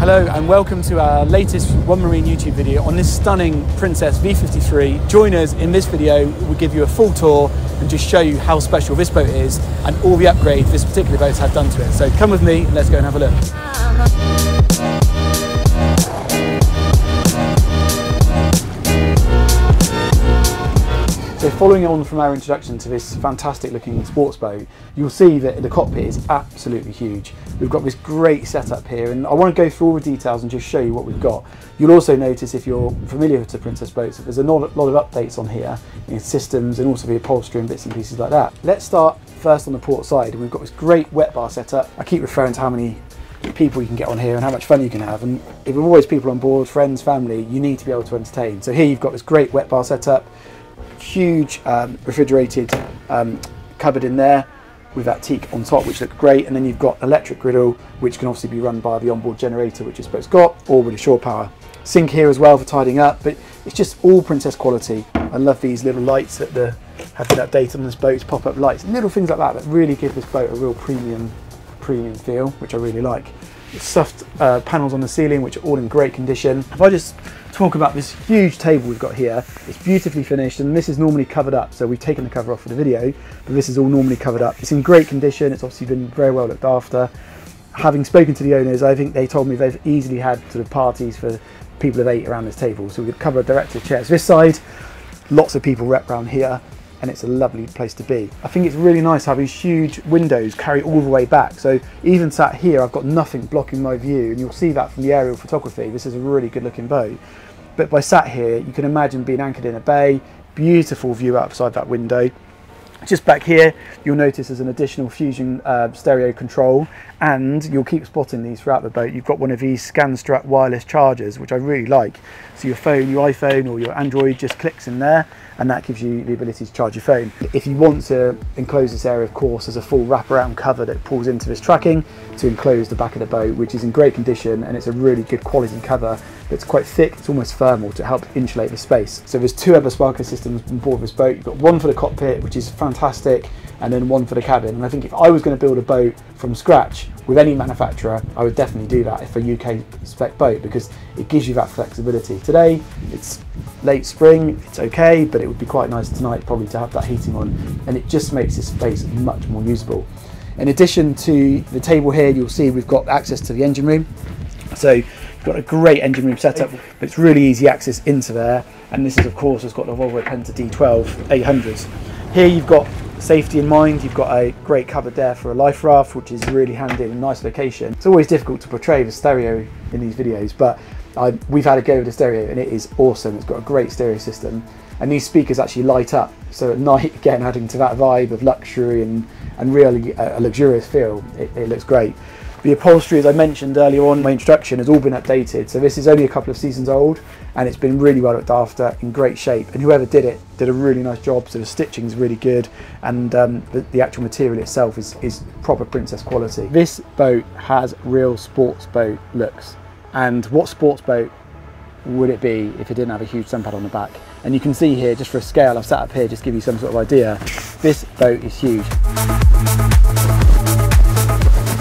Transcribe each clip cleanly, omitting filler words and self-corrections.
Hello and welcome to our latest One Marine YouTube video on this stunning Princess V53. Join us in this video, we'll give you a full tour and just show you how special this boat is and all the upgrades this particular boat has done to it. So come with me and let's go and have a look. So following on from our introduction to this fantastic looking sports boat, you'll see that the cockpit is absolutely huge. We've got this great setup here and I want to go through all the details and just show you what we've got. You'll also notice, if you're familiar with the Princess boats, that there's a lot of updates on here in systems and also the upholstery and bits and pieces like that. Let's start first on the port side, and we've got this great wet bar setup. I keep referring to how many people you can get on here and how much fun you can have, and if there are always people on board, friends, family, you need to be able to entertain. So here you've got this great wet bar setup, huge refrigerated cupboard in there with that teak on top, which looks great, and then you've got electric griddle, which can obviously be run by the onboard generator, which this boat's got, or with a shore power. Sink here as well for tidying up, but it's just all Princess quality. I love these little lights that have been updated on this boat, pop-up lights, little things like that really give this boat a real premium feel, which I really like. Soft panels on the ceiling, which are all in great condition. If I just talk about this huge table we've got here, it's beautifully finished, and this is normally covered up, so we've taken the cover off for the video, but this is all normally covered up. It's in great condition, it's obviously been very well looked after. Having spoken to the owners, I think they told me they've easily had sort of parties for people of 8 around this table, so we could cover director chairs this side, lots of people rep around here, and it's a lovely place to be. I think it's really nice having huge windows carry all the way back, so even sat here I've got nothing blocking my view, and you'll see that from the aerial photography. This is a really good looking boat, but by sat here you can imagine being anchored in a bay, beautiful view outside that window. Just back here you'll notice there's an additional Fusion stereo control, and you'll keep spotting these throughout the boat. You've got one of these ScanStrut wireless chargers, which I really like, so your phone, your iPhone or your Android just clicks in there, and that gives you the ability to charge your phone. If you want to enclose this area, of course, there's a full wraparound cover that pulls into this tracking to enclose the back of the boat, which is in great condition, and it's a really good quality cover that's quite thick. It's almost thermal to help insulate the space. So there's 2 other sparkler systems on board this boat. You've got one for the cockpit, which is fantastic, and then one for the cabin. And I think if I was going to build a boat from scratch with any manufacturer, I would definitely do that for a UK spec boat, because it gives you that flexibility. Today it's late spring, it's okay, but it would be quite nice tonight probably to have that heating on, and it just makes this space much more usable. In addition to the table here, you'll see we've got access to the engine room. So you've got a great engine room setup, but it's really easy access into there, and this is of course has got the Volvo Penta D12 800s. Here you've got safety in mind, you've got a great cupboard there for a life raft, which is really handy in a nice location. It's always difficult to portray the stereo in these videos, but we've had a go with the stereo and it is awesome. It's got a great stereo system, and these speakers actually light up, so at night, again, adding to that vibe of luxury and really a luxurious feel. It looks great. The upholstery, as I mentioned earlier on in my introduction, has all been updated, so this is only a couple of seasons old and it's been really well looked after, in great shape, and whoever did it did a really nice job. So the stitching is really good, and the actual material itself is proper Princess quality. This boat has real sports boat looks, and what sports boat would it be if it didn't have a huge sun pad on the back? And you can see here, just for a scale, I've sat up here just to give you some sort of idea, this boat is huge.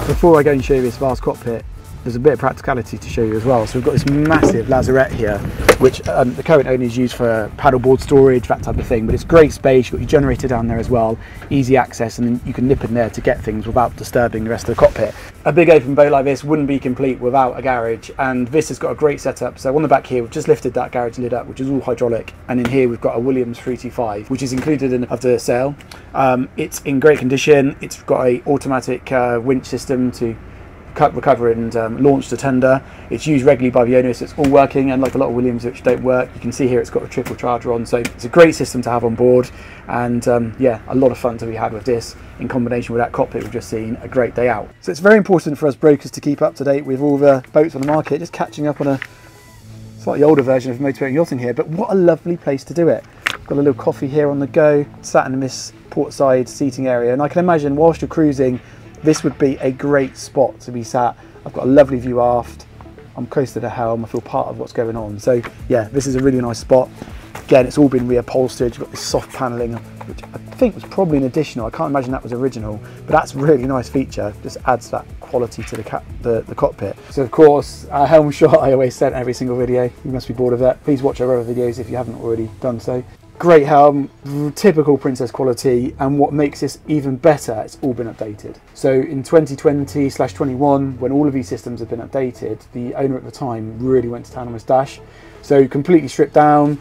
Before I go and show you this vast cockpit, there's a bit of practicality to show you as well. So we've got this massive lazarette here, which the current owners use for paddleboard storage, that type of thing, but it's great space. You've got your generator down there as well, easy access, and then you can nip in there to get things without disturbing the rest of the cockpit. A big open boat like this wouldn't be complete without a garage, and this has got a great setup. So on the back here, we've just lifted that garage lid up, which is all hydraulic, and in here we've got a Williams 325, which is included in the sale. It's in great condition. It's got a automatic winch system to recover and launch the tender. It's used regularly by the owners, so it's all working, and like a lot of Williams which don't work, you can see here it's got a triple charger on, so it's a great system to have on board, and yeah, a lot of fun to be had with this in combination with that cockpit we've just seen. A great day out. So it's very important for us brokers to keep up to date with all the boats on the market, just catching up on a slightly older version of motorboat and yachting here, but what a lovely place to do it. Got a little coffee here on the go, sat in this port side seating area, and I can imagine whilst you're cruising, this would be a great spot to be sat. I've got a lovely view aft, I'm close to the helm, I feel part of what's going on. So yeah, this is a really nice spot. Again, it's all been reupholstered. You've got this soft panelling, which I think was probably an additional. I can't imagine that was original, but that's a really nice feature. Just adds that quality quality to the cockpit. So of course, our helm shot I always set in every single video. You must be bored of that. Please watch our other videos if you haven't already done so. Great helm, typical Princess quality, and what makes this even better, it's all been updated. So in 2020/21, when all of these systems have been updated, the owner at the time really went to town on this dash. So completely stripped down,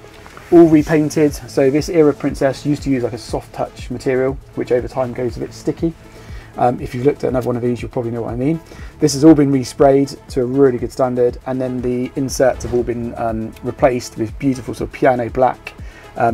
all repainted. So this era Princess used to use like a soft touch material, which over time goes a bit sticky. If you've looked at another one of these, you'll probably know what I mean. This has all been resprayed to a really good standard, and then the inserts have all been replaced with beautiful sort of piano black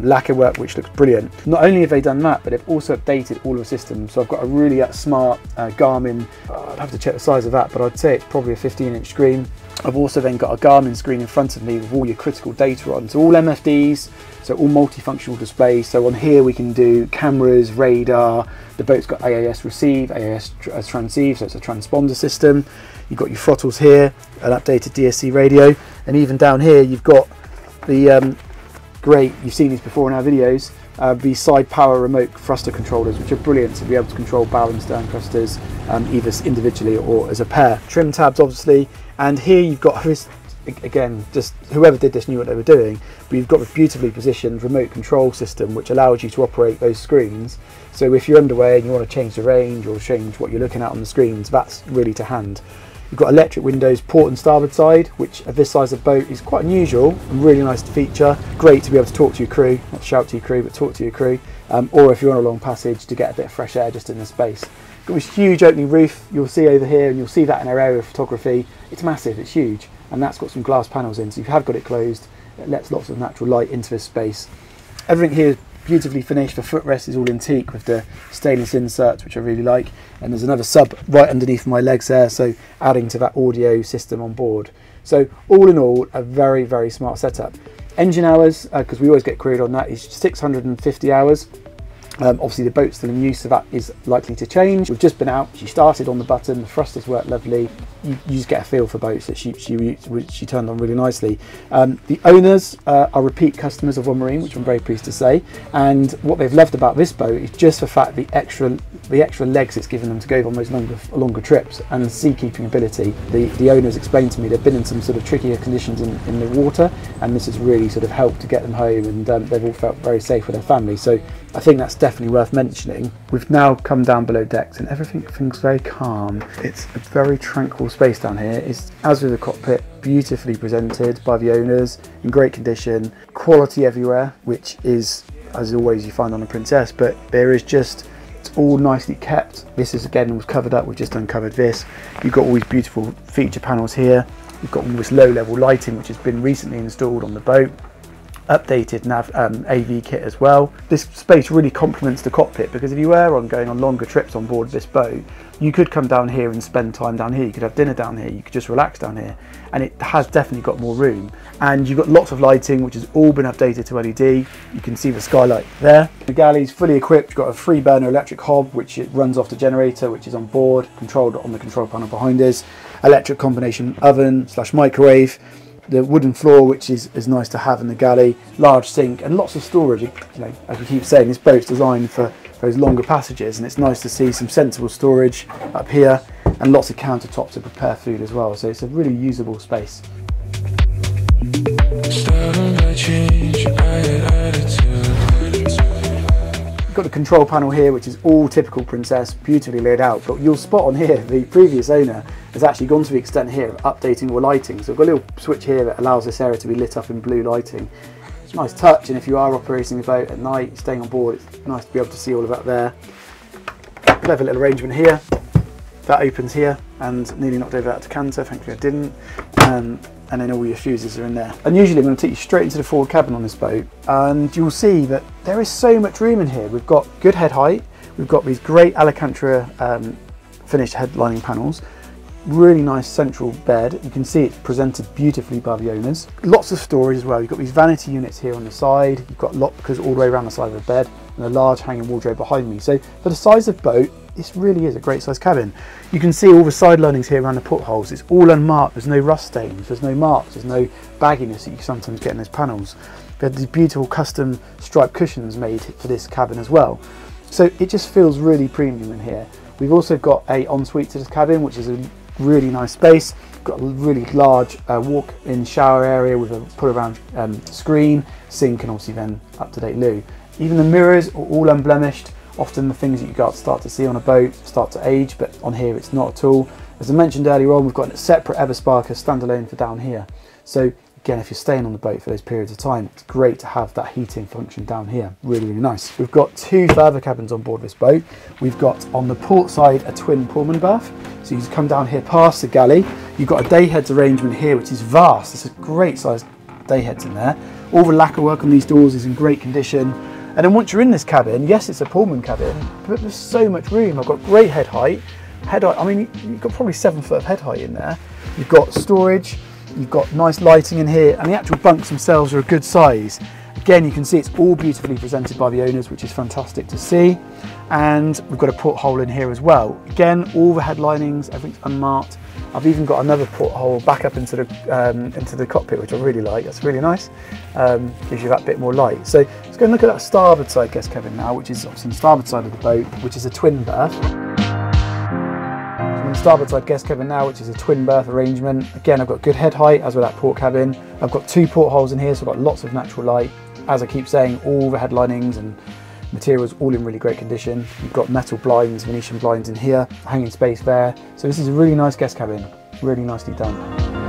lacquer work, which looks brilliant. Not only have they done that, but they've also updated all of the systems. So I've got a really smart Garmin, I'd have to check the size of that, but I'd say it's probably a 15-inch screen. I've also then got a Garmin screen in front of me with all your critical data on. So all MFDs, so all multifunctional displays. So on here we can do cameras, radar, the boat's got AAS receive, AAS transceive, so it's a transponder system. You've got your throttles here, an updated DSC radio, and even down here you've got the great, you've seen these before in our videos, the side power remote thruster controllers, which are brilliant to be able to control bow and stern thrusters either individually or as a pair. Trim tabs obviously, and here you've got this, again, just whoever did this knew what they were doing, but you've got a beautifully positioned remote control system which allows you to operate those screens. So if you're underway and you want to change the range or change what you're looking at on the screens, that's really to hand. You've got electric windows port and starboard side, which at this size of boat is quite unusual and really nice to feature. Great to be able to talk to your crew, not shout to your crew, but talk to your crew. Or if you're on a long passage, to get a bit of fresh air just in the space. Got this huge opening roof you'll see over here, and you'll see that in our area of photography. It's massive, it's huge, and that's got some glass panels in, so if you have got it closed, it lets lots of natural light into this space. Everything here is beautifully finished. The footrest is all in teak with the stainless inserts, which I really like, and there's another sub right underneath my legs there, so adding to that audio system on board. So all in all, a very, very smart setup. Engine hours, because we always get queried on that, is 650 hours. Obviously the boat's still in use, so that is likely to change. We've just been out, she started on the button, the thrusters work lovely. You just get a feel for boats that she turned on really nicely. The owners are repeat customers of One Marine, which I'm very pleased to say, and what they've loved about this boat is just the fact the extra legs it's given them to go on those longer trips, and the seakeeping ability. The owners explained to me they've been in some sort of trickier conditions in the water, and this has really sort of helped to get them home, and they've all felt very safe with their family. So I think that's definitely worth mentioning. We've now come down below decks and everything feels very calm. It's a very tranquil space down here. It's, as with the cockpit, beautifully presented by the owners, in great condition, quality everywhere, which is, as always, you find on a Princess, but there is just, it's all nicely kept. This is, again, was covered up, we've just uncovered this. You've got all these beautiful feature panels here. You've got all this low-level lighting, which has been recently installed on the boat. Updated nav AV kit as well. This space really complements the cockpit, because if you were going on longer trips on board this boat, you could come down here and spend time down here. You could have dinner down here, you could just relax down here, and it has definitely got more room. And you've got lots of lighting, which has all been updated to LED. You can see the skylight there. The galley's fully equipped. You've got a 3-burner electric hob, which it runs off the generator, which is on board, controlled on the control panel behind us. Electric combination oven / microwave. The wooden floor, which is nice to have in the galley, large sink, and lots of storage. You know, as we keep saying, this boat's designed for those longer passages, and it's nice to see some sensible storage up here, and lots of countertops to prepare food as well. So it's a really usable space. You've got the control panel here, which is all typical Princess, beautifully laid out, but you'll spot on here the previous owner has actually gone to the extent here of updating all lighting. So we've got a little switch here that allows this area to be lit up in blue lighting. It's a nice touch, and if you are operating the boat at night, staying on board, it's nice to be able to see all of that there. Clever little arrangement here. That opens here, and nearly knocked over that decanter, thankfully I didn't. And then all your fuses are in there. And usually I'm going to take you straight into the forward cabin on this boat, and you'll see that there is so much room in here. We've got good head height, we've got these great Alcantara finished headlining panels, really nice central bed. You can see it's presented beautifully by the owners. Lots of storage as well. You've got these vanity units here on the side, you've got lockers all the way around the side of the bed, and a large hanging wardrobe behind me. So for the size of boat, this really is a great size cabin. You can see all the side linings here around the portholes. It's all unmarked, there's no rust stains, there's no marks, there's no bagginess that you sometimes get in those panels. We had these beautiful custom striped cushions made for this cabin as well. So it just feels really premium in here. We've also got a ensuite to this cabin, which is a really nice space. Got a really large walk-in shower area with a put-around screen, sink, and obviously then up-to-date loo. Even the mirrors are all unblemished. Often the things that you start to see on a boat start to age, but on here it's not at all. As I mentioned earlier on, we've got a separate Eversparker standalone for down here. So again, if you're staying on the boat for those periods of time, it's great to have that heating function down here. Really, really nice. We've got 2 further cabins on board this boat. We've got on the port side a twin Pullman berth. So you just come down here past the galley. You've got a day heads arrangement here, which is vast. It's a great sized day heads in there. All the lacquer work on these doors is in great condition. And then once you're in this cabin, yes, it's a Pullman cabin, but there's so much room. I've got great head height. I mean, you've got probably 7 foot of head height in there. You've got storage. You've got nice lighting in here, and the actual bunks themselves are a good size. Again, you can see it's all beautifully presented by the owners, which is fantastic to see. And we've got a porthole in here as well. Again, all the headlinings, everything's unmarked. I've even got another porthole back up into the cockpit, which I really like. That's really nice. Gives you that bit more light. So let's go and look at that starboard side guest cabin now, which is obviously the starboard side of the boat, which is a twin berth. On the starboard side guest cabin now, which is a twin berth arrangement. Again, I've got good head height, as with that port cabin. I've got 2 portholes in here, so I've got lots of natural light. As I keep saying, all the headlinings and materials all in really great condition. You've got metal blinds, Venetian blinds in here, hanging space there. So this is a really nice guest cabin, really nicely done.